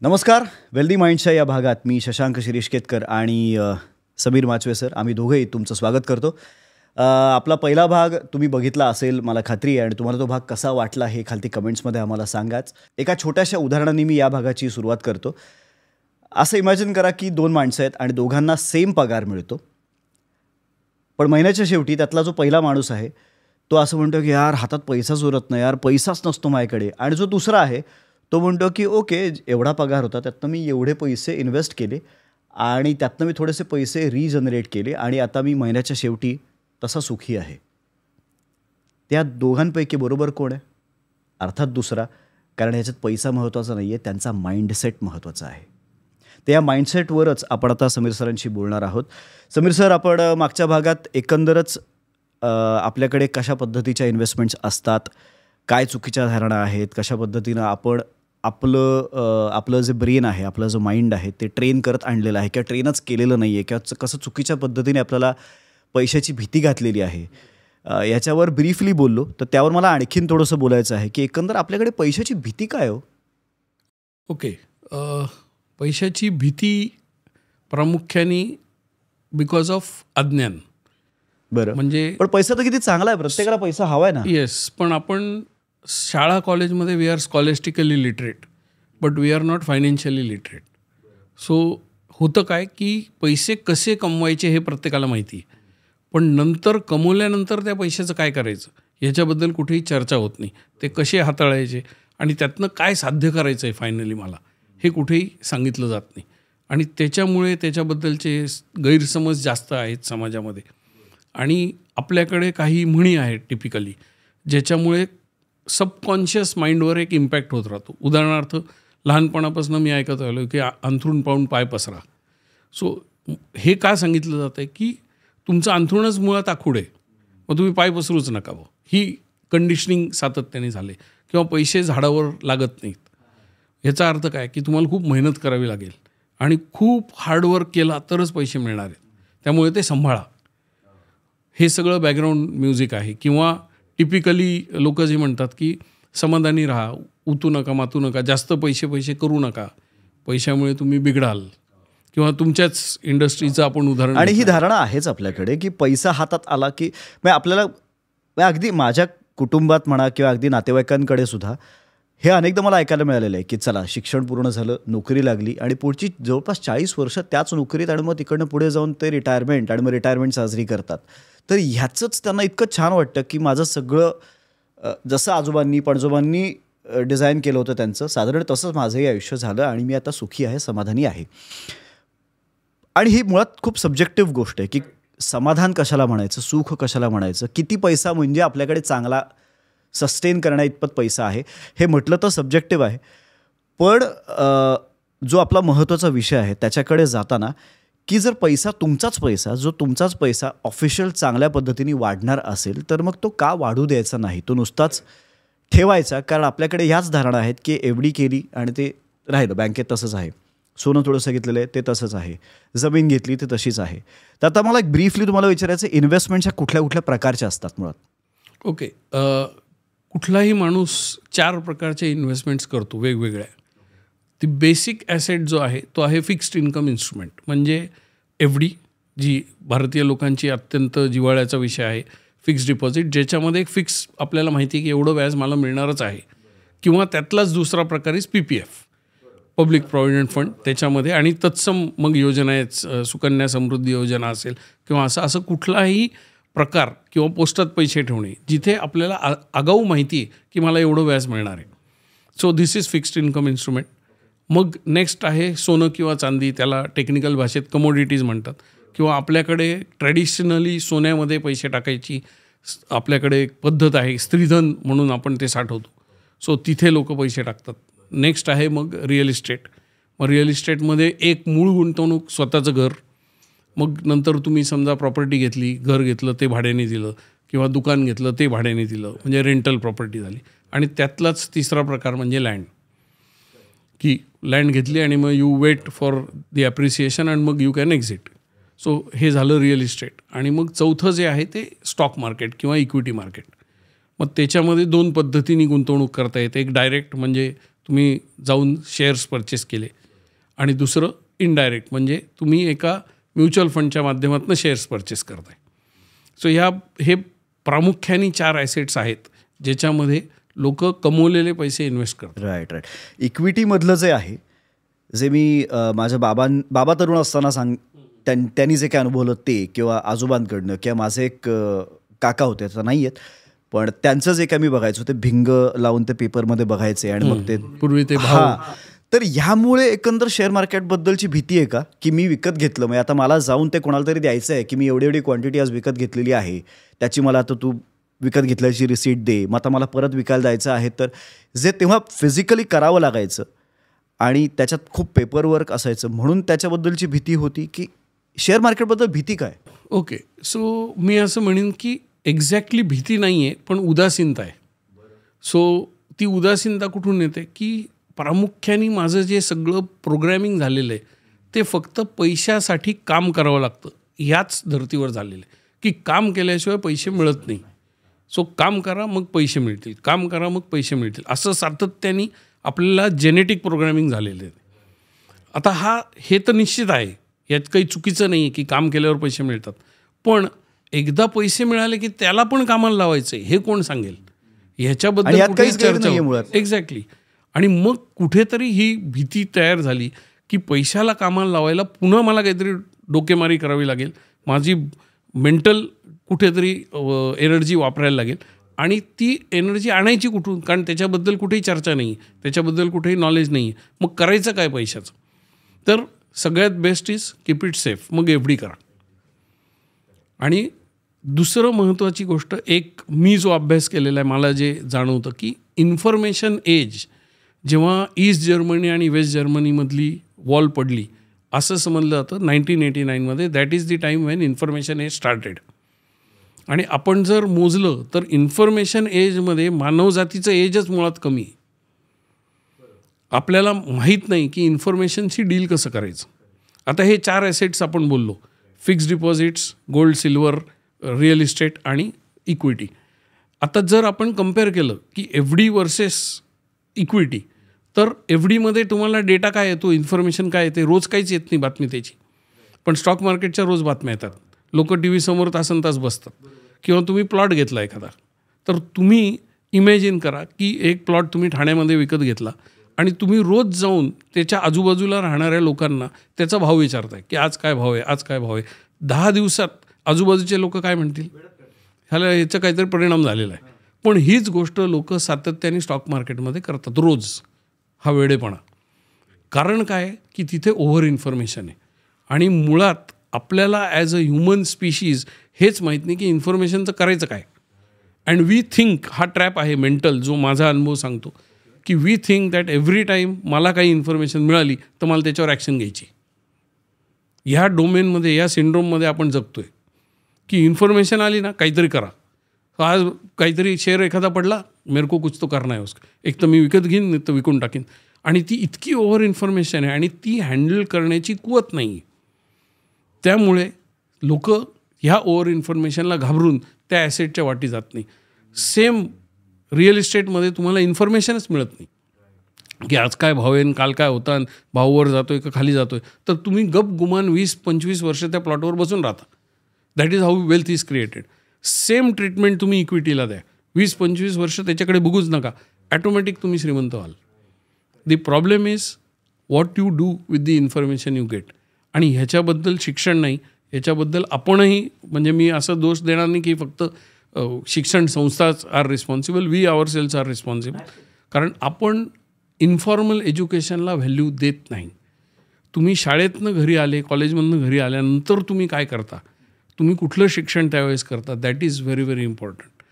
नमस्कार. वेल्दी माइंड्सच्या या भागात मी शशांक शिरीष केतकर आणि समीर माचवे सर आम्ही दोघंही तुमचं स्वागत करतो. आपला पहिला भाग तुम्ही बघितला असेल मला खात्री आहे आणि तुम्हाला तो भाग कसा वाटला हे खालती कमेंट्समध्ये आम्हाला सांगाच. एका छोट्याशा उदाहरणाने मी या भागाची सुरुवात करतो. असं इमॅजिन करा की दोन माणसं आहेत आणि दोघांना सेम पगार मिळतो. पण महिन्याच्या शेवटी त्यातला जो पहिला माणूस आहे तो असं म्हणतो की यार हातात पैसाच उरत नाही, यार पैसाच नसतो माझ्याकडे. आणि जो दुसरा आहे तो म्हणतो की ओके एवढा पगार होता त्यातनं मी एवढे पैसे इन्व्हेस्ट केले आणि त्यातनं मी थोडेसे पैसे रिजनरेट केले आणि आता मी महिन्याच्या शेवटी तसा सुखी आहे. त्या दोघांपैकी बरोबर कोण आहे? अर्थात दुसरा. कारण ह्याच्यात पैसा महत्त्वाचा नाही आहे, त्यांचा माइंडसेट महत्त्वाचा आहे. तर या माइंडसेटवरच आपण आता समीर सरांशी बोलणार आहोत. समीर सर, आपण मागच्या भागात एकंदरच आपल्याकडे कशा पद्धतीच्या इन्व्हेस्टमेंट्स असतात, काय चुकीच्या धारणा आहेत, कशा पद्धतीनं आपण आपलं जे ब्रेन आहे, आपलं जो माइंड आहे ते ट्रेन करत आणलेलं आहे किंवा ट्रेनच केलेलं नाही आहे किंवा कसं चुकीच्या पद्धतीने आपल्याला पैशाची भीती घातलेली आहे, याच्यावर ब्रीफली बोललो. तर त्यावर मला आणखीन थोडंसं बोलायचं आहे की एकंदर आपल्याकडे पैशाची भीती काय हो? ओके, पैशाची भीती प्रामुख्याने बिकॉज ऑफ अज्ञान. बरं, म्हणजे पण पैसा तर किती चांगला आहे, प्रत्येकाला पैसा हवा आहे ना. येस, पण आपण शाळा कॉलेजमध्ये we are scholastically literate but we are not financially literate. So होतं काय की पैसे कसे कमवायचे हे प्रत्येकाला माहिती आहे, पण नंतर कमवल्यानंतर त्या पैशाचं काय करायचं याच्याबद्दल कुठेही चर्चा होत नाही. ते कसे हाताळायचे आणि त्यातनं काय साध्य करायचं आहे फायनली मला हे कुठेही सांगितलं जात नाही. आणि त्याच्यामुळे त्याच्याबद्दलचे गैरसमज जास्त आहेत समाजामध्ये. आणि आपल्याकडे काही म्हणी आहेत टिपिकली ज्याच्यामुळे सबकॉन्शियस माइंडवर एक इम्पॅक्ट होत राहतो. उदाहरणार्थ लहानपणापासून मी ऐकत आलो की अंथरूण पाहून पाय पसरा. सो हे का सांगितलं जातं आहे की तुमचं अंथरूणच मुळात आखूड आहे, मग तुम्ही पाय पसरूच नका. ही कंडिशनिंग सातत्याने झाले. किंवा पैसे झाडावर लागत नाहीत. ह्याचा अर्थ काय की तुम्हाला खूप मेहनत करावी लागेल आणि खूप हार्डवर्क केला तरच पैसे मिळणार आहेत, त्यामुळे ते सांभाळा. हे सगळं बॅकग्राऊंड म्युझिक आहे. किंवा टिपिकली लोक जे म्हणतात की समाधानी राहा, उतू नका मातू नका, जास्त पैसे करू नका, पैशामुळे तुम्ही बिघडाल. किंवा तुमच्याच इंडस्ट्रीचं आपण उदाहरण. आणि ही धारणा आहेच आपल्याकडे की पैसा हातात आला की आपल्याला अगदी माझ्या कुटुंबात म्हणा किंवा अगदी नातेवाईकांकडे सुद्धा हे अनेकदा मला ऐकायला मिळालेलं आहे की चला शिक्षण पूर्ण झालं, नोकरी लागली आणि पुढची जवळपास 40 वर्ष त्याच नोकरीत आणि मग तिकडनं पुढे जाऊन ते रिटायरमेंट आणि मग रिटायरमेंट साजरी करतात. तर ह्याचंच त्यांना इतकं छान वाटतं की माझं सगळं जसं आजोबांनी पणजोबांनी डिझाईन केलं होतं त्यांचं साधारण तसंच माझंही आयुष्य झालं आणि मी आता सुखी आहे, समाधानी आहे. आणि ही मुळात खूप सब्जेक्टिव्ह गोष्ट आहे की समाधान कशाला म्हणायचं, सुख कशाला म्हणायचं, किती पैसा म्हणजे आपल्याकडे चांगला सस्टेन करण्या इतपत पैसा आहे हे म्हटलं तर सब्जेक्टिव्ह आहे. पण जो आपला महत्त्वाचा विषय आहे त्याच्याकडे जाताना की जर पैसा तुमचाच पैसा ऑफिशियल चांगल्या पद्धतीने वाढणार असेल तर मग तो का वाढू द्यायचा नाही, तो नुसताच ठेवायचा. कारण आपल्याकडे ह्याच धारणा आहेत की एवढी केली आणि ते राहिलं, बँकेत तसंच आहे, सोनं थोडंसं घेतलेलं आहे ते तसंच आहे, जमीन घेतली ते तशीच आहे. तर आता मला एक ब्रीफली तुम्हाला विचारायचं, इन्व्हेस्टमेंट्स ह्या कुठल्या कुठल्या प्रकारच्या असतात मुळात? ओके, कुठलाही माणूस 4 प्रकारचे इन्व्हेस्टमेंट्स करतो वेगवेगळ्या. ती बेसिक ॲसेट जो आहे तो आहे फिक्स्ड इन्कम इन्स्ट्रुमेंट. म्हणजे FD जी भारतीय लोकांची अत्यंत जिव्हाळ्याचा विषय आहे. फिक्स्ड डिपॉझिट ज्याच्यामध्ये एक फिक्स आपल्याला माहिती आहे की एवढं व्याज मला मिळणारच आहे. किंवा त्यातलाच दुसरा प्रकार आहे PPF, पब्लिक प्रॉव्हिडंट फंड. त्याच्यामध्ये आणि तत्सम मग योजना आहेत, सुकन्या समृद्धी योजना असेल किंवा असं कुठलाही प्रकार किंवा पोस्टात पैसे ठेवणे जिथे आपल्याला आगाऊ माहिती आहे की मला एवढं व्याज मिळणार आहे. So this is fixed income instrument. मग नेक्स्ट आहे सोनं किंवा चांदी, त्याला टेक्निकल भाषेत कमोडिटीज म्हणतात. किंवा आपल्याकडे ट्रॅडिशनली सोन्यामध्ये पैसे टाकायची आपल्याकडे एक पद्धत आहे, स्त्रीधन म्हणून आपण ते साठवतो. सो तिथे लोक पैसे टाकतात. नेक्स्ट आहे मग रिअल इस्टेट. मग रिअल इस्टेटमध्ये एक मूळ गुंतवणूक स्वतःचं घर, मग नंतर तुम्ही समजा प्रॉपर्टी घेतली, घर घेतलं ते भाड्याने दिलं किंवा दुकान घेतलं ते भाड्याने दिलं, म्हणजे रेंटल प्रॉपर्टी झाली. आणि त्यातलाच तिसरा प्रकार म्हणजे लँड, की लँड घेतली आणि मग you wait for the appreciation and मग यू कॅन एक्झिट. सो हे झालं रिअल इस्टेट. आणि मग चौथं जे आहे ते स्टॉक मार्केट किंवा इक्विटी मार्केट. मग त्याच्यामध्ये 2 पद्धतीने गुंतवणूक करता येते. एक डायरेक्ट म्हणजे तुम्ही जाऊन शेअर्स परचेस केले. आणि दुसरं इनडायरेक्ट म्हणजे तुम्ही एका म्युच्युअल फंडच्या माध्यमातून शेअर्स परचेस करताय. सो हे प्रामुख्याने 4 ॲसेट्स आहेत ज्याच्यामध्ये लोक कमवलेले पैसे इन्व्हेस्ट करतात. राईट. इक्विटीमधलं जे आहे, जे मी माझ्या बाबा तरुण असताना त्यांनी जे काय अनुभवलं ते, किंवा आजोबांकडनं, किंवा माझे एक काका होते, आता नाही आहेत, पण त्यांचं जे काय मी बघायचो ते भिंग लावून ते पेपरमध्ये बघायचे आणि मग ते पूर्वी ते तर ह्यामुळे एकंदर शेअर मार्केटबद्दलची भीती आहे का, की मी विकत घेतलं, म्हणजे आता मला जाऊन ते कोणाला तरी द्यायचं आहे की मी एवढी क्वांटिटी आज विकत घेतलेली आहे, त्याची मला आता तू विकत घेतल्याची रिसीट दे, मग आता मला परत विकायला जायचं आहे. तर जे तेव्हा फिजिकली करावं लागायचं आणि त्याच्यात खूप पेपरवर्क असायचं, म्हणून त्याच्याबद्दलची भीती होती. की शेअर मार्केटबद्दल भीती काय? ओके, सो मी असं म्हणेन की एक्झॅक्टली भीती नाही आहे, पण उदासीनता आहे. सो ती उदासीनता कुठून येते की प्रामुख्याने माझं जे सगळं प्रोग्रॅमिंग झालेलं आहे ते फक्त पैशासाठी काम करावं लागतं ह्याच धर्तीवर झालेलं आहे, की काम केल्याशिवाय पैसे मिळत नाही. सो काम करा मग पैसे मिळतील, काम करा मग पैसे मिळतील, असं सातत्याने आपल्याला जेनेटिक प्रोग्रॅमिंग झालेलं आहे. आता हे तर निश्चित आहे, यात काही चुकीचं नाही आहे की काम केल्यावर पैसे मिळतात, पण एकदा पैसे मिळाले की त्याला पण कामाला लावायचं हे कोण सांगेल? ह्याच्याबद्दल कुठेही चर्चा होईल. एक्झॅक्टली. आणि मग कुठेतरी ही भीती तयार झाली की पैशाला कामाला लावायला पुन्हा मला काहीतरी डोकेमारी करावी लागेल, माझी मेंटल कुठेतरी एनर्जी वापरायला लागेल, आणि ती एनर्जी आणायची कुठून? कारण त्याच्याबद्दल कुठेही चर्चा नाही, त्याच्याबद्दल कुठेही नॉलेज नाही. मग करायचं काय पैशाचं? तर सगळ्यात best is keep it safe, मग एफ डी करा. आणि दुसरं महत्त्वाची गोष्ट, एक मी जो अभ्यास केलेला आहे मला जे जाणवतं की इन्फॉर्मेशन एज जेव्हा ईस्ट जर्मनी आणि वेस्ट जर्मनीमधली वॉल पडली असं समजलं जातं 1989मध्ये, that is the time when information age started. आणि आपण जर मोजलं तर इन्फॉर्मेशन एजमध्ये मानवजातीचं एजच मुळात कमी आहे. आपल्याला माहीत नाही की इन्फॉर्मेशनशी डील कसं करायचं. आता हे 4 ॲसेट्स आपण बोललो, fixed deposits, gold, silver, real estate आणि इक्विटी. आता जर आपण कम्पेअर केलं की एफ डी वर्सेस इक्विटी, तर एफ डीमध्ये तुम्हाला डेटा काय येतो, इन्फॉर्मेशन काय येते, रोज काहीच येत नाही बातमी त्याची. पण स्टॉक मार्केटच्या रोज बातम्या येतात, लोक टी व्ही समोर तासनतास बसतात. किंवा तुम्ही प्लॉट घेतला एखादा, तर तुम्ही इमॅजिन करा की एक प्लॉट तुम्ही ठाण्यामध्ये विकत घेतला आणि तुम्ही रोज जाऊन त्याच्या आजूबाजूला राहणाऱ्या लोकांना त्याचा भाव विचारताय की आज काय भाव आहे, आज काय भाव आहे. 10 दिवसात आजूबाजूचे लोक काय म्हणतील, ह्याचा काहीतरी परिणाम झालेला आहे. पण हीच गोष्ट लोक सातत्याने स्टॉक मार्केटमध्ये करतात रोज. हा वेडेपणा. कारण काय की तिथे ओव्हर इन्फॉर्मेशन आहे. आणि मुळात आपल्याला ॲज अ ह्युमन स्पीशीज हेच माहीत नाही की इन्फॉर्मेशनचं करायचं काय. अँड वी थिंक, हा ट्रॅप आहे मेंटल, जो माझा अनुभव सांगतो की we think that every time मला काही इन्फॉर्मेशन मिळाली तर मला त्याच्यावर ॲक्शन घ्यायची. ह्या डोमेनमध्ये, या सिंड्रोममध्ये आपण जगतो आहे की इन्फॉर्मेशन आली ना काहीतरी करा. आज काहीतरी शेअर एखादा पडला, मेरे को कुछ तो करना है उसका, एक तर मी विकत घेईन नाही तर विकून टाकीन. आणि ती इतकी ओव्हर इन्फॉर्मेशन आहे आणि ती हँडल करण्याची कुवत नाही आहे. त्यामुळे लोक ह्या ओव्हर इन्फॉर्मेशनला घाबरून त्या ॲसेटच्या वाटी जात नाही. सेम रिअल इस्टेटमध्ये तुम्हाला इन्फॉर्मेशनच मिळत नाही की आज काय भाव आहे, काल काय होता, आणि भाव वर जातो आहे का खाली जातो आहे, तर तुम्ही गप गुमान 20-25 वर्ष त्या प्लॉटवर बसून राहता. That is how wealth is created. Same treatment तुम्ही इक्विटीला द्या, 20-25 वर्ष त्याच्याकडे बघूच नका, ॲटोमॅटिक तुम्ही श्रीमंत व्हाल. The problem is what you do with the information you get. आणि ह्याच्याबद्दल शिक्षण नाही, याच्याबद्दल आपणही, म्हणजे मी असं दोष देणार नाही की फक्त शिक्षण संस्थाच are responsible, we ourselves are responsible. कारण आपण इन्फॉर्मल एज्युकेशनला व्हॅल्यू देत नाही. तुम्ही शाळेतनं घरी आले, कॉलेजमधनं घरी आल्यानंतर तुम्ही काय करता, तुम्ही कुठलं शिक्षण त्यावेळेस करता, that is very very important.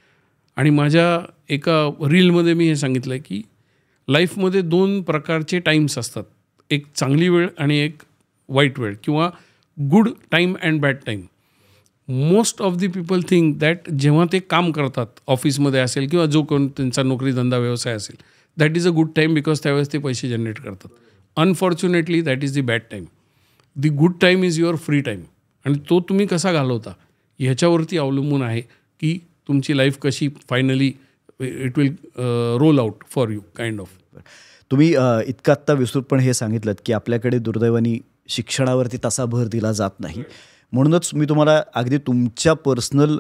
आणि माझ्या एका रीलमध्ये मी हे सांगितलं आहे की लाईफमध्ये 2 प्रकारचे टाईम्स असतात, एक चांगली वेळ आणि एक वाईट वेळ, किंवा good time and bad time. Most of the people think that जेव्हा ते काम करतात, ऑफिसमध्ये असेल किंवा जो कोण त्यांचा नोकरीधंदा व्यवसाय असेल, that is a good time because त्यावेळेस ते पैसे जनरेट करतात. Unfortunately that is the bad time. The good time is your free time. आणि तो तुम्ही कसा घालवता ह्याच्यावरती अवलंबून आहे की तुमची लाईफ कशी finally it will roll out for you kind of. तुम्ही इतकं आत्ता विस्तृतपणे हे सांगितलं की आपल्याकडे दुर्दैवाने शिक्षणावरती तसा भर दिला जात नाही. म्हणूनच मी तुम्हाला अगदी तुमच्या पर्सनल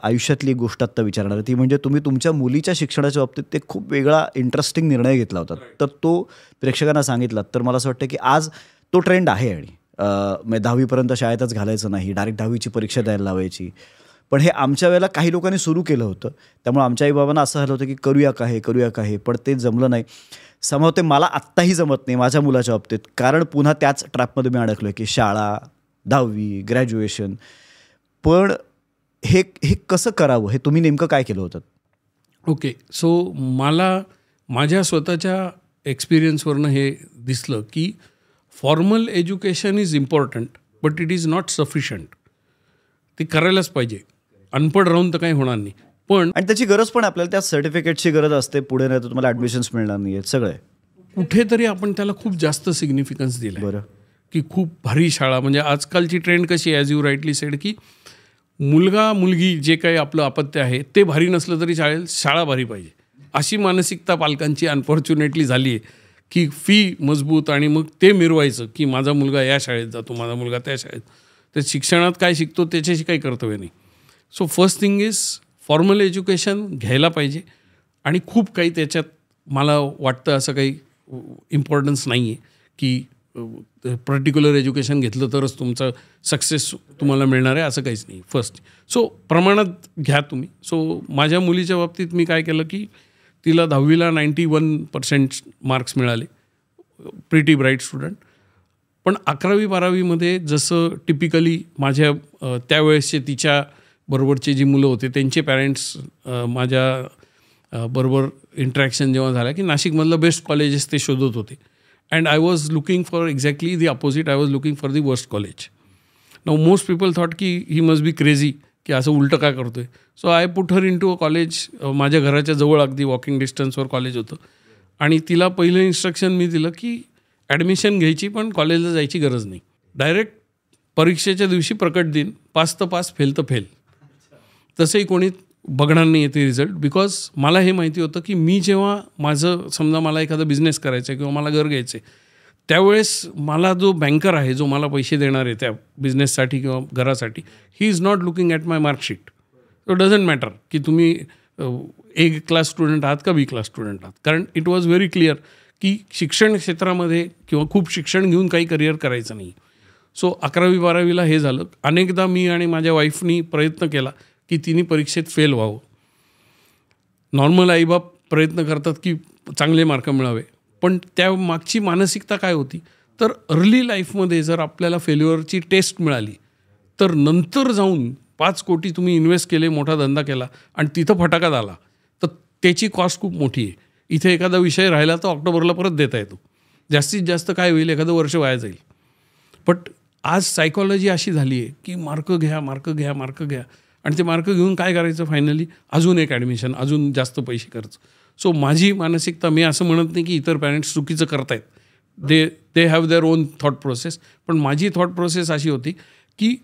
आयुष्यातली एक गोष्ट आत्ता विचारणार, ती म्हणजे तुम्ही तुमच्या मुलीच्या शिक्षणाच्या बाबतीत ते खूप वेगळा इंटरेस्टिंग निर्णय घेतला होता. तर तो प्रेक्षकांना सांगितला तर मला असं वाटतं की आज तो ट्रेंड आहे. आणि म्हणजे 10वीपर्यंत शाळेतच घालायचं नाही, डायरेक्ट 10वीची परीक्षा द्यायला लावायची. पण हे आमच्या वेळेला काही लोकांनी सुरू केलं होतं. त्यामुळे आमच्या आईबाबांना असं झालं होतं की करूया का हे, पण ते जमलं नाही. समोर ते मला आत्ताही जमत नाही माझ्या मुलाच्या बाबतीत, कारण पुन्हा त्याच ट्रॅपमध्ये मी अडकलो की शाळा, 10वी, ग्रॅज्युएशन. पण हे हे कसं करावं, हे तुम्ही नेमकं काय केलं होतं? ओके, सो मला माझ्या स्वतःच्या एक्सपिरियन्सवरनं हे दिसलं की formal education is important but it is not sufficient. ते करायलाच पाहिजे. अनपढ राहून तर काही होणार नाही. पण आणि त्याची गरज पण आपल्याला त्या सर्टिफिकेटची गरज असते. पुढे नाही तर तुम्हाला ॲडमिशन्स मिळणार नाही आहेत सगळे. कुठेतरी आपण त्याला खूप जास्त सिग्निफिकन्स दिलं. बरं. की खूप भारी शाळा, म्हणजे आजकालची ट्रेंड कशी आहे, ॲज यू राईटली सेड, की मुलगा मुलगी जे काही आपलं अपत्य आहे ते भारी नसलं तरी शाळा भारी पाहिजे, अशी मानसिकता पालकांची अनफॉर्च्युनेटली झाली आहे. की फी मजबूत आणि मग ते मिरवायचं की माझा मुलगा या शाळेत जातो, माझा मुलगा त्या शाळेत. तर शिक्षणात काय शिकतो त्याच्याशी काही कर्तव्य नाही. So first thing is formal education घ्यायला पाहिजे. आणि खूप काही त्याच्यात मला वाटतं असं काही इम्पॉर्टन्स नाही आहे की पर्टिक्युलर एज्युकेशन घेतलं तरच तुमचं सक्सेस तुम्हाला मिळणार आहे, असं काहीच नाही. फर्स्ट सो प्रमाणात घ्या तुम्ही. सो माझ्या मुलीच्या बाबतीत मी काय केलं की तिला 10वीला 91% मार्क्स मिळाले, प्रिटी ब्राईट स्टुडंट. पण 11वी-12वीमध्ये जसं टिपिकली माझ्या त्यावेळेसचे तिच्या बरोबरचे जी मुलं होते त्यांचे पॅरेंट्स माझ्या बरोबर इंटरॅक्शन जेव्हा झालं की नाशिकमधलं बेस्ट कॉलेजेस ते शोधत होते. And I was looking for exactly the opposite. I was looking for the worst college. Now most people thought की ही मस्ट बी क्रेझी, की असं उलटं काय करतो आहे. So I put her into a college. माझ्या घराच्या जवळ अगदी वॉकिंग डिस्टन्सवर कॉलेज होतं. आणि तिला पहिलं इन्स्ट्रक्शन मी दिलं की ॲडमिशन घ्यायची पण कॉलेजला जायची गरज नाही. डायरेक्ट परीक्षेच्या दिवशी प्रकट दिन, पास तर पास, फेल तर फेल. तसंही कोणी बघणार नाही येते रिझल्ट. बिकॉज मला हे माहिती होतं की मी जेव्हा माझं समजा मला एखादा बिझनेस करायचा आहे किंवा मला घर घ्यायचं आहे, त्यावेळेस मला जो बँकर आहे जो मला पैसे देणार आहे त्या बिझनेससाठी किंवा घरासाठी, he is not looking at my marksheet. So doesn't matter की तुम्ही ए क्लास स्टुडंट आहात का बी क्लास स्टुडंट आहात. कारण इट वॉज व्हेरी क्लिअर की शिक्षण क्षेत्रामध्ये किंवा खूप शिक्षण घेऊन काही करिअर करायचं नाही. सो 11वी-12वीला हे झालं. अनेकदा मी आणि माझ्या वाईफनी प्रयत्न केला की तिने परीक्षेत फेल व्हावं. नॉर्मल आईबाप प्रयत्न करतात की चांगले मार्क मिळावे. पण त्या मागची मानसिकता काय होती, तर अर्ली लाईफमध्ये जर आपल्याला फेल्युअरची टेस्ट मिळाली तर नंतर जाऊन 5 कोटी तुम्ही इन्व्हेस्ट केले, मोठा धंदा केला आणि तिथं फटाका झाला तर त्याची कॉस्ट खूप मोठी आहे. इथे एखादा विषय राहिला तर ऑक्टोबरला परत देता येतो. जास्तीत जास्त काय होईल, एखादं वर्ष वाया जाईल. बट आज सायकॉलॉजी अशी झाली आहे की मार्क घ्या, मार्क घ्या, मार्क घ्या. आणि ते मार्क घेऊन काय करायचं, फायनली अजून एक ॲडमिशन, अजून जास्त पैसे खर्च. सो माझी मानसिकता, मी असं म्हणत नाही की इतर पॅरेंट्स चुकीचं करतायत, they have their own thought process. पण माझी थॉट प्रोसेस अशी होती की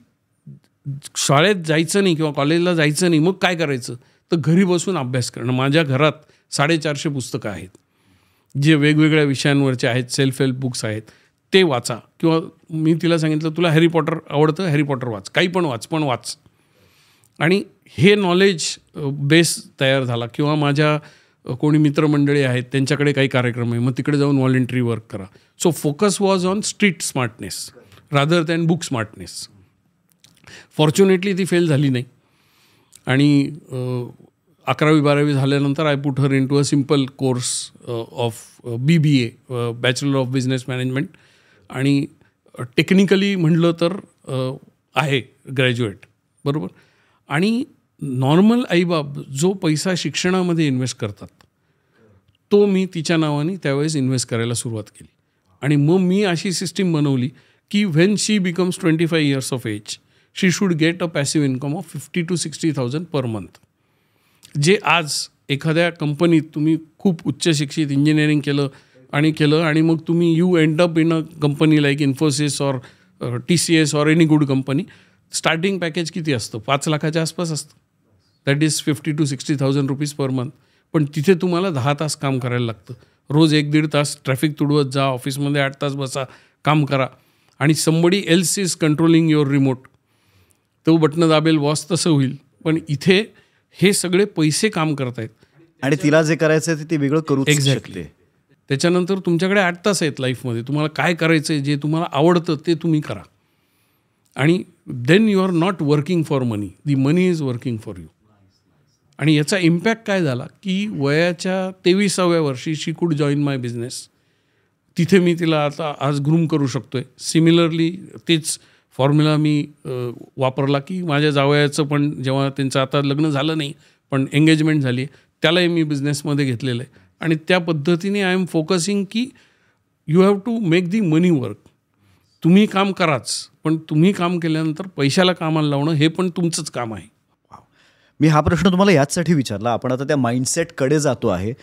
शाळेत जायचं नाही किंवा कॉलेजला जायचं नाही, मग काय करायचं, तर घरी बसून अभ्यास करणं. माझ्या घरात 450 पुस्तकं आहेत जे वेगवेगळ्या विषयांवरचे आहेत, सेल्फ हेल्प बुक्स आहेत, ते वाचा. किंवा मी तिला सांगितलं तुला हॅरी पॉटर आवडतं, हॅरी पॉटर वाच, काही पण वाच, पण वाच. आणि हे नॉलेज बेस तयार झाला. किंवा माझ्या कोणी मित्रमंडळी आहेत त्यांच्याकडे काही कार्यक्रम आहे, मग तिकडे जाऊन व्हॉलेंटरी वर्क करा. So focus was on street smartness rather than book smartness. Fortunately ती फेल झाली नाही. आणि 11वी-12वी झाल्यानंतर I put her into a simple course of BBA, bachelor of business management. आणि टेक्निकली म्हटलं तर आहे ग्रॅज्युएट, बरोबर. आणि नॉर्मल आईबाप जो पैसा शिक्षणामध्ये इन्व्हेस्ट करतात तो मी तिच्या नावाने त्यावेळेस इन्व्हेस्ट करायला सुरुवात केली. आणि मग मी अशी सिस्टीम बनवली की when she becomes 25 years of age, she should get a passive income of 50,000 to 60,000 per month. जे आज एखाद्या कंपनीत तुम्ही खूप उच्च शिक्षित इंजिनिअरिंग केलं आणि मग तुम्ही you end up in a company like Infosys और TCS और any good company, starting package किती असतं, 5 लाखाच्या आसपास असतं. That is 50,000 to 60,000 rupees per month. पण तिथे तुम्हाला 10 तास काम करायला लागतं. रोज 1-1.5 तास ट्रॅफिक तुडवत जा, ऑफिसमध्ये 8 तास बसा, काम करा आणि somebody else is controlling your remote. तो बटणं दाबेल बॉस तसं होईल. पण इथे हे सगळे पैसे काम करतायत आणि तिला जे करायचं ते वेगळं करूच एक्झॅक्टली. शकते. त्याच्यानंतर तुमच्याकडे 8 तास आहेत लाईफमध्ये. तुम्हाला काय करायचं आहे, जे तुम्हाला आवडतं ते तुम्ही करा. आणि then you are not working for money, the money is working for you. आणि याचा इम्पॅक्ट काय झाला की वयाच्या 23व्या वर्षी शी कुड जॉईन माय बिझनेस. तिथे मी तिला आता आज ग्रूम करू शकतो आहे. सिमिलरली तेच फॉर्म्युला मी वापरला की माझ्या जावयाचं पण जेव्हा त्यांचं आता लग्न झालं नाही पण एंगेजमेंट झाली, त्यालाही मी बिझनेसमध्ये घेतलेलं आहे. आणि त्या पद्धतीने आय एम फोकसिंग की you have to make the money work. तुम्ही काम कराच, पण तुम्ही काम केल्यानंतर पैशाला कामाला लावणं हे पण तुमचंच काम आहे. मी हा प्रश्न तुम्हाला याचसाठी विचारला, आपण आता त्या माइंडसेटकडे जातो आहे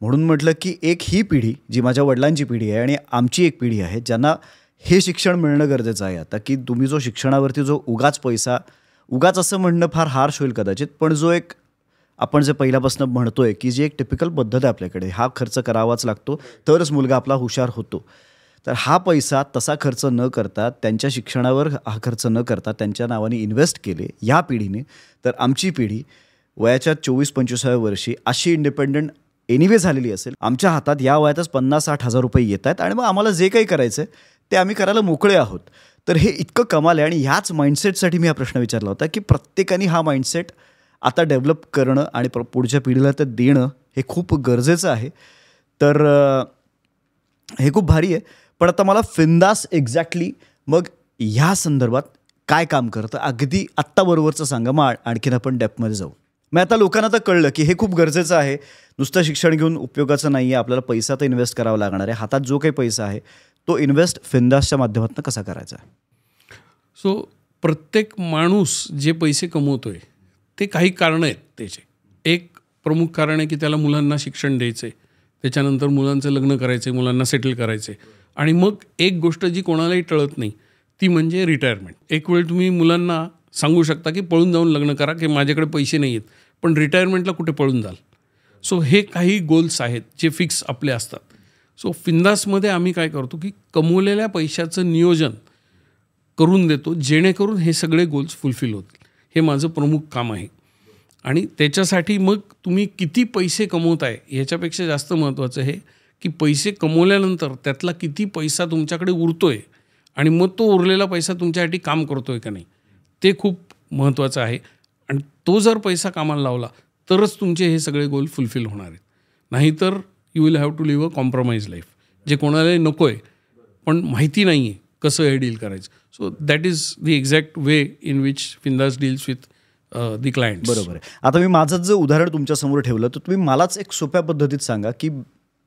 म्हणून म्हटलं की एक ही पिढी जी माझ्या वडिलांची पिढी आहे आणि आमची एक पिढी आहे ज्यांना हे शिक्षण मिळणं गरजेचं आहे आता, की तुम्ही जो शिक्षणावरती जो उगाच पैसा, उगाच असं म्हणणं फार हार्श होईल कदाचित, पण जो एक आपण जे पहिल्यापासून म्हणतोय की जी एक टिपिकल पद्धत आहे आपल्याकडे, हा खर्च करावाच लागतो तरच मुलगा आपला हुशार होतो. तर हा पैसा तसा खर्च न करता, त्यांच्या शिक्षणावर हा खर्च न करता त्यांच्या नावाने इन्व्हेस्ट केले या पिढीने, तर आमची पिढी वयाच्या 24-25व्या वर्षी अशी इंडिपेंडंट एनिवे झालेली असेल. आमच्या हातात या वयातच 50-60 हजार रुपये येत आहेत आणि मग आम्हाला जे काही करायचं आहे ते आम्ही करायला मोकळे आहोत. तर हे इतकं कमाल आहे. आणि ह्याच माइंडसेटसाठी मी हा प्रश्न विचारला होता की प्रत्येकाने हा माइंडसेट आता डेव्हलप करणं आणि पुढच्या पिढीला ते देणं हे खूप गरजेचं आहे. तर हे खूप भारी आहे. पण आता मला फिंदास एक्झॅक्टली मग ह्या संदर्भात काय काम करतं अगदी आत्ताबरोबरचं सांगा, मग आणखीन आपण डेप्थमध्ये जाऊ. मग आता लोकांना तर कळलं की हे खूप गरजेचं आहे, नुसतं शिक्षण घेऊन उपयोगाचं नाही आहे, आपल्याला पैसा तर इन्व्हेस्ट करावा लागणार आहे. हातात जो काही पैसा आहे तो इन्व्हेस्ट फिंदासच्या माध्यमातून कसा करायचा. सो प्रत्येक माणूस जे पैसे कमवतोय ते काही कारणं आहेत त्याचे. एक प्रमुख कारण आहे की त्याला मुलांना शिक्षण द्यायचं आहे, त्याच्यानंतर मुलांचं लग्न करायचं आहे, मुलांना सेटल करायचं आहे. आणि मग एक गोष्ट जी कोणालाही टळत नाही ती म्हणजे रिटायरमेंट. एक वेळ तुम्ही मुलांना सांगू शकता की पळून जाऊन लग्न करा की माझ्याकडे पैसे नाही आहेत, पण रिटायरमेंटला कुठे पळून जाल. सो हे काही गोल्स आहेत जे फिक्स आपले असतात. सो फिंदासमध्ये आम्ही काय करतो की कमवलेल्या पैशाचं नियोजन करून देतो जेणेकरून हे सगळे गोल्स फुलफिल होतील. हे माझं प्रमुख काम आहे. आणि त्याच्यासाठी मग तुम्ही किती पैसे कमवताय ह्याच्यापेक्षा जास्त महत्त्वाचं हे की पैसे कमवल्यानंतर त्यातला किती पैसा तुमच्याकडे उरतोय आणि मग तो उरलेला पैसा तुमच्यासाठी काम करतोय का नाही, ते खूप महत्त्वाचं आहे. आणि तो जर पैसा कामाला लावला तरच तुमचे हे सगळे गोल फुलफिल होणार आहेत. नाहीतर you will have to live a compromise life, जे कोणालाही नको आहे पण माहिती नाही आहे कसं हे डील करायचं. So that is the exact way in which फिंदास डील्स विथ दी क्लायंट. बरोबर आहे. आता मी माझंच जर उदाहरण तुमच्यासमोर ठेवलं तर तुम्ही मलाच एक सोप्या पद्धतीत सांगा की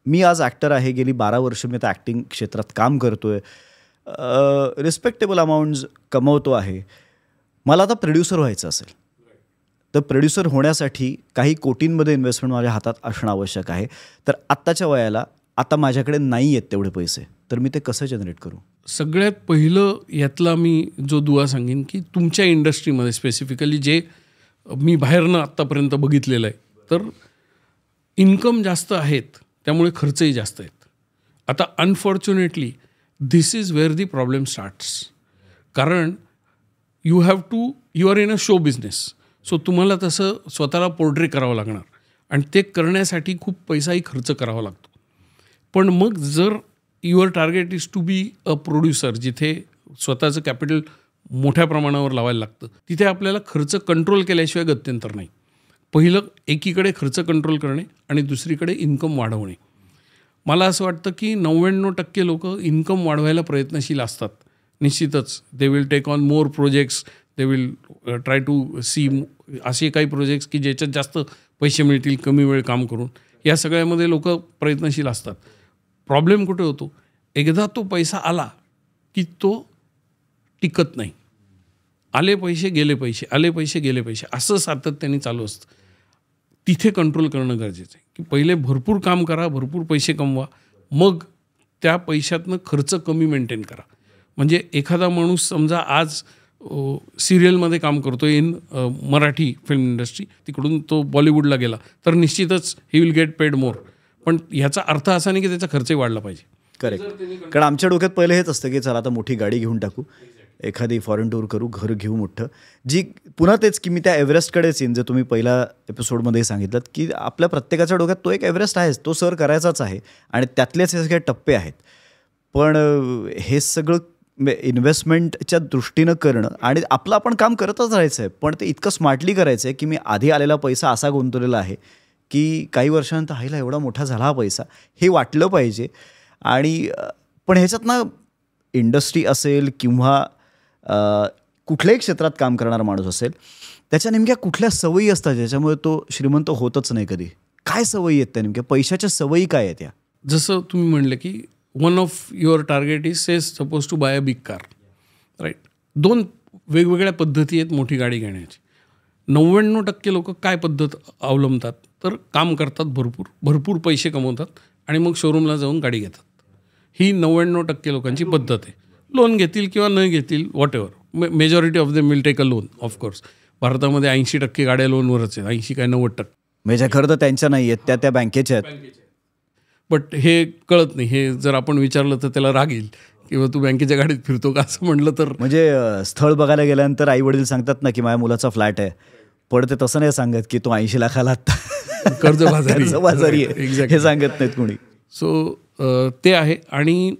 मी आज ॲक्टर आहे, गेली 12 वर्ष मी आता ॲक्टिंग क्षेत्रात काम करतो आहे, रिस्पेक्टेबल अमाऊंट्स कमवतो आहे. मला आता प्रोड्युसर व्हायचं असेल तर प्रोड्युसर होण्यासाठी काही कोटींमध्ये इन्व्हेस्टमेंट माझ्या हातात असणं आवश्यक आहे. तर आत्ताच्या वयाला आता माझ्याकडे नाही आहेत तेवढे पैसे, तर मी ते कसं जनरेट करू. सगळ्यात पहिलं यातला मी जो दुवा सांगेन की तुमच्या इंडस्ट्रीमध्ये स्पेसिफिकली जे मी बाहेरनं आत्तापर्यंत बघितलेलं आहे, तर इन्कम जास्त आहेत त्यामुळे खर्चही जास्त आहेत. आता unfortunately this is where the problem starts. कारण you are in a show business. So तुम्हाला तसं स्वतःला पोर्ट्रे करावं लागणार आणि ते करण्यासाठी खूप पैसाही खर्च करावा लागतो. पण मग जर your target is to be a producer, जिथे स्वतःचं कॅपिटल मोठ्या प्रमाणावर लावायला लागतं, तिथे आपल्याला खर्च कंट्रोल केल्याशिवाय गत्यंतर नाही. पहिलं एकीकडे खर्च कंट्रोल करणे आणि दुसरीकडे इन्कम वाढवणे. मला असं वाटतं की 99% लोक इन्कम वाढवायला प्रयत्नशील असतात. निश्चितच they will take on more projects, they will try to see असे काही प्रोजेक्ट्स की ज्याच्यात जास्त पैसे मिळतील कमी वेळ काम करून. या सगळ्यामध्ये लोक प्रयत्नशील असतात. प्रॉब्लेम कुठे होतो, एकदा तो पैसा आला की तो टिकत नाही. आले पैसे गेले पैसे, आले पैसे गेले पैसे, असं सातत्याने चालू असतं. तिथे कंट्रोल करणं गरजेचं आहे की पहिले भरपूर काम करा, भरपूर पैसे कमवा, मग त्या पैशातनं खर्च कमी मेंटेन करा. म्हणजे एखादा माणूस समजा आज सिरियलमध्ये काम करतो इन मराठी फिल्म इंडस्ट्री, तिकडून तो बॉलिवूडला गेला तर निश्चितच he will get paid more. पण ह्याचा अर्थ असा नाही की त्याचा खर्चही वाढला पाहिजे. करेक्ट. कारण आमच्या डोक्यात पहिलं हेच असतं की चला आता मोठी गाडी घेऊन टाकू, एखादी फॉरेन टूर करू, घर घेऊ मोठं, जी पुन्हा तेच की मी त्या एव्हरेस्टकडेच येईन जे तुम्ही पहिल्या एपिसोडमध्ये सांगितलं की आपल्या प्रत्येकाच्या डोक्यात तो एक एव्हरेस्ट आहेच, तो सर करायचाच आहे आणि त्यातलेच हे सगळे टप्पे आहेत. पण हे सगळं इन्व्हेस्टमेंटच्या दृष्टीनं करणं आणि आपलं आपण काम करतच राहायचं आहे, पण ते इतकं स्मार्टली करायचं आहे की मी आधी आलेला पैसा असा गुंतवलेला आहे की काही वर्षानंतर हायला एवढा मोठा झाला हा पैसा, हे वाटलं पाहिजे. आणि पण ह्याच्यात ना इंडस्ट्री असेल किंवा कुठल्याही क्षेत्रात काम करणारा माणूस असेल, त्याच्या नेमक्या कुठल्या सवयी असतात ज्याच्यामुळे तो श्रीमंत होतच नाही कधी? काय सवयी आहेत त्या नेमक्या? पैशाच्या सवयी काय आहेत त्या? जसं तुम्ही म्हणले की one of your target is suppose to buy a big car, right. 2 वेगवेगळ्या पद्धती आहेत मोठी गाडी घेण्याची. 99% लोक काय पद्धत अवलंबतात तर काम करतात, भरपूर पैसे कमवतात आणि मग शोरूमला जाऊन गाडी घेतात. ही 99% लोकांची पद्धत आहे. लोन घेतील किंवा न घेतील, whatever, majority of them will take a loan. Of course भारतामध्ये 80% गाड्या लोनवरच आहेत, 80 काय 90%. म्हणजे खरं तर त्यांच्या नाही आहेत, त्या बँकेच्या आहेत. बट हे कळत नाही. हे जर आपण विचारलं तर त्याला राग येईल किंवा तू बँकेच्या गाडीत फिरतो का असं म्हटलं तर. म्हणजे स्थळ बघायला गेल्यानंतर आई वडील सांगतात ना की माझ्या मुलाचा फ्लॅट आहे, पण ते तसं नाही सांगत की तो 80 लाखाला कर्जबाजारी आहे, हे सांगत नाहीत कोणी. सो ते आहे. आणि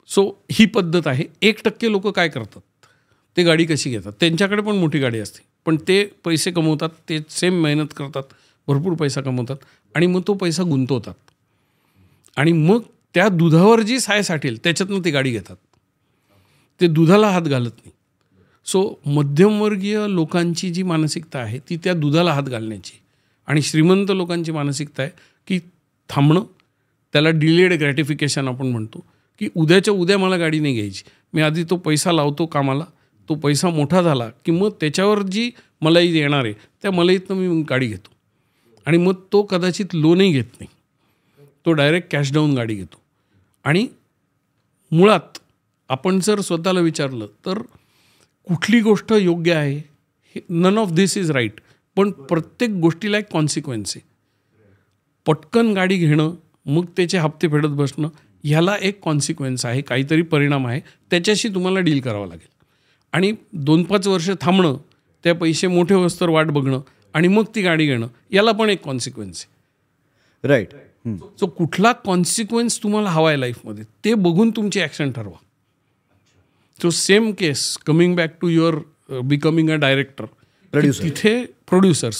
सो ही पद्धत आहे. 1% लोक काय करतात, ते गाडी कशी घेतात, त्यांच्याकडे पण मोठी गाडी असते पण ते पैसे कमवतात, ते सेम मेहनत करतात, भरपूर पैसा कमवतात आणि मग तो पैसा गुंतवतात आणि मग त्या दुधावर जी साय साठेल त्याच्यातनं ती गाडी घेतात. ते दुधाला हात घालत नाही. सो मध्यमवर्गीय लोकांची जी मानसिकता आहे ती त्या दुधाला हात घालण्याची, आणि श्रीमंत लोकांची मानसिकता आहे की थांबणं, त्याला डिलेड ग्रॅटिफिकेशन आपण म्हणतो, की उद्याच्या उद्या मला गाडी नाही घ्यायची, मी आधी तो पैसा लावतो कामाला, तो पैसा मोठा झाला की मग त्याच्यावर जी मलाई येणार आहे त्या मलाईतनं मी गाडी घेतो. आणि मग तो कदाचित लोनही घेत नाही, तो डायरेक्ट कॅश डाऊन गाडी घेतो. आणि मुळात आपण जर स्वतःला विचारलं तर कुठली गोष्ट योग्य आहे, हे none of this is right, पण प्रत्येक गोष्टीला एक कॉन्सिक्वेन्स आहे. पटकन गाडी घेणं, मग त्याचे हप्ते फेडत बसणं, ह्याला एक कॉन्सिक्वेन्स आहे, काहीतरी परिणाम आहे, त्याच्याशी तुम्हाला डील करावं लागेल. आणि 2-5 वर्ष थांबणं, त्या पैसे मोठे होस्तर वाट बघणं आणि मग ती गाडी घेणं, याला पण एक कॉन्सिक्वेन्स आहे. राईट. सो कुठला कॉन्सिक्वेन्स तुम्हाला हवा आहे लाईफमध्ये ते बघून तुमची ॲक्शन ठरवा. So same case, coming back to your becoming a director, तिथे producer,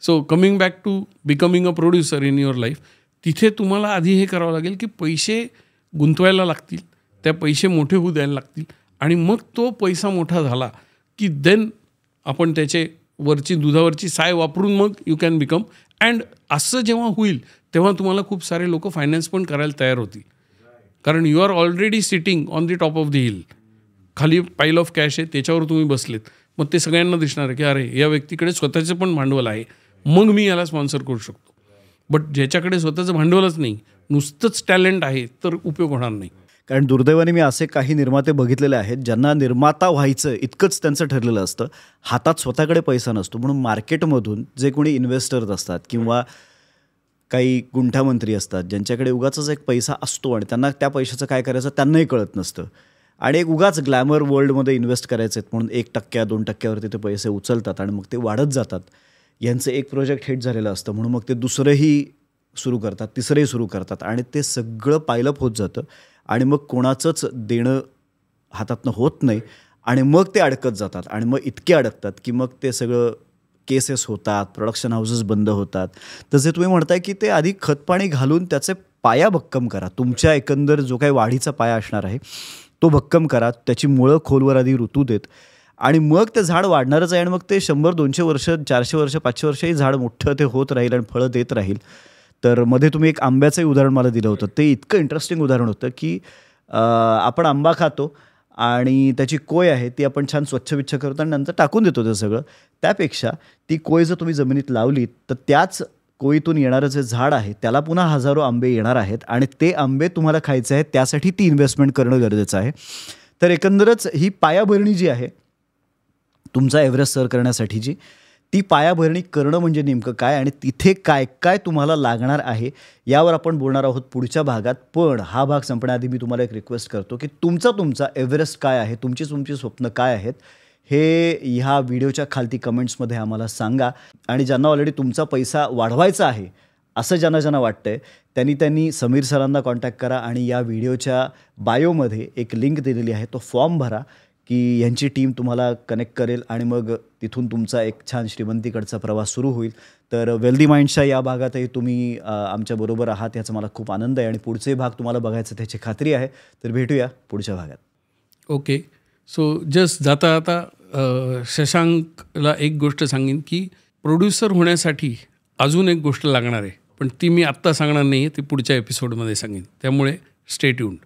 so coming back to becoming a producer in your life, तिथे तुम्हाला आधी हे करावं लागेल की पैसे गुंतवायला लागतील, त्या पैसे मोठे होऊ द्यायला लागतील आणि मग तो पैसा मोठा झाला की देन आपण त्याचे वरची दुधावरची साय वापरून मग यू कॅन बिकम. अँड असं जेव्हा होईल तेव्हा तुम्हाला खूप सारे लोक फायनान्स पण करायला तयार होतील, कारण you are already sitting on the top of the hill. खाली पाईल ऑफ कॅश आहे, त्याच्यावर तुम्ही बसलेत, मग ते सगळ्यांना दिसणार आहे की अरे या व्यक्तीकडे स्वतःचं पण भांडवल आहे, मग मी याला स्पॉन्सर करू शकतो. बट ज्याच्याकडे स्वतःचं भांडवलच नाही, नुसतंच टॅलेंट आहे, तर उपयोग होणार नाही. कारण दुर्दैवाने मी असे काही निर्माते बघितलेले आहेत ज्यांना निर्माता व्हायचं इतकंच त्यांचं ठरलेलं असतं, हातात स्वतःकडे पैसा नसतो, म्हणून मार्केटमधून जे कोणी इन्व्हेस्टर्स असतात किंवा काही गुंठामंत्री असतात ज्यांच्याकडे उगाचच एक पैसा असतो आणि त्यांना त्या पैशाचं काय करायचं त्यांनाही कळत नसतं आणि एक उगाच ग्लॅमर वर्ल्डमध्ये इन्व्हेस्ट करायचे आहेत म्हणून 1%, 2%वरती ते पैसे उचलतात आणि मग ते वाढत जातात. यांचं एक प्रोजेक्ट हिट झालेलं असतं म्हणून मग ते दुसरंही सुरू करतात, तिसरंही सुरू करतात आणि ते सगळं पायलअप होत जातं आणि मग कोणाचंच देणं हातातनं होत नाही आणि मग ते अडकत जातात आणि मग इतके अडकतात की मग ते सगळं केसेस होतात, प्रोडक्शन हाऊसेस बंद होतात. तसे तुम्ही म्हणताय की ते आधी खतपाणी घालून त्याचे पाया भक्कम करा, तुमच्या एकंदर जो काही वाढीचा पाया असणार आहे तो भक्कम करा, त्याची मुळं खोलवर आधी ऋतू देत आणि मग ते झाड वाढणारच आहे आणि मग ते 100-200 वर्ष, 400 वर्ष, 500 वर्षही झाड मोठं ते होत राहील आणि फळं देत राहील. तर मध्ये तुम्ही एक आंब्याचंही उदाहरण मला दिलं होतं, ते इतकं इंटरेस्टिंग उदाहरण होतं की आपण आंबा खातो आणि त्याची कोय आहे ती आपण छान स्वच्छ करतो आणि नंतर टाकून देतो ते सगळं. त्यापेक्षा ती कोय जर तुम्ही जमिनीत लावलीत तर त्याच कोयीतून येणारं जे झाड आहे त्याला पुन्हा हजारो आंबे येणार आहेत आणि ते आंबे तुम्हाला खायचे आहेत, त्यासाठी ती इन्व्हेस्टमेंट करणं गरजेचं आहे. तर एकंदरच ही पायाभरणी जी आहे तुमचा एव्हरेस्ट सर करण्यासाठीची, ती पायाभरणी करणं म्हणजे नेमकं काय आणि तिथे काय काय तुम्हाला लागणार आहे यावर आपण बोलणार आहोत पुढच्या भागात. पण हा भाग संपण्याआधी मी तुम्हाला एक रिक्वेस्ट करतो की तुमचा एव्हरेस्ट काय आहे, तुमची स्वप्न काय आहेत हे ह्या व्हिडिओच्या खालती कमेंट्समध्ये आम्हाला सांगा. आणि ज्यांना ऑलरेडी तुमचा पैसा वाढवायचा आहे असं ज्यांना वाटतंय त्यांनी समीर सरांना कॉन्टॅक्ट करा आणि या व्हिडिओच्या बायोमध्ये एक लिंक दिलेली आहे, तो फॉर्म भरा की यांची टीम तुम्हाला कनेक्ट करेल आणि मग तिथून तुमचा एक छान श्रीमंतीकडचा प्रवास सुरू होईल. तर वेल्दी माइंड्सच्या या भागातही तुम्ही आमच्याबरोबर आहात याचा मला खूप आनंद आहे आणि पुढचे भाग तुम्हाला बघायचं त्याची खात्री आहे. तर भेटूया पुढच्या भागात. ओके. सो जस्ट जाता शशांकला एक गोष्ट सांगेन की प्रोड्युसर होण्यासाठी अजून एक गोष्ट लागणार आहे, पण ती मी आत्ता सांगणार नाही आहे, ती पुढच्या एपिसोडमध्ये सांगेन. त्यामुळे स्टे ट्यून्ड.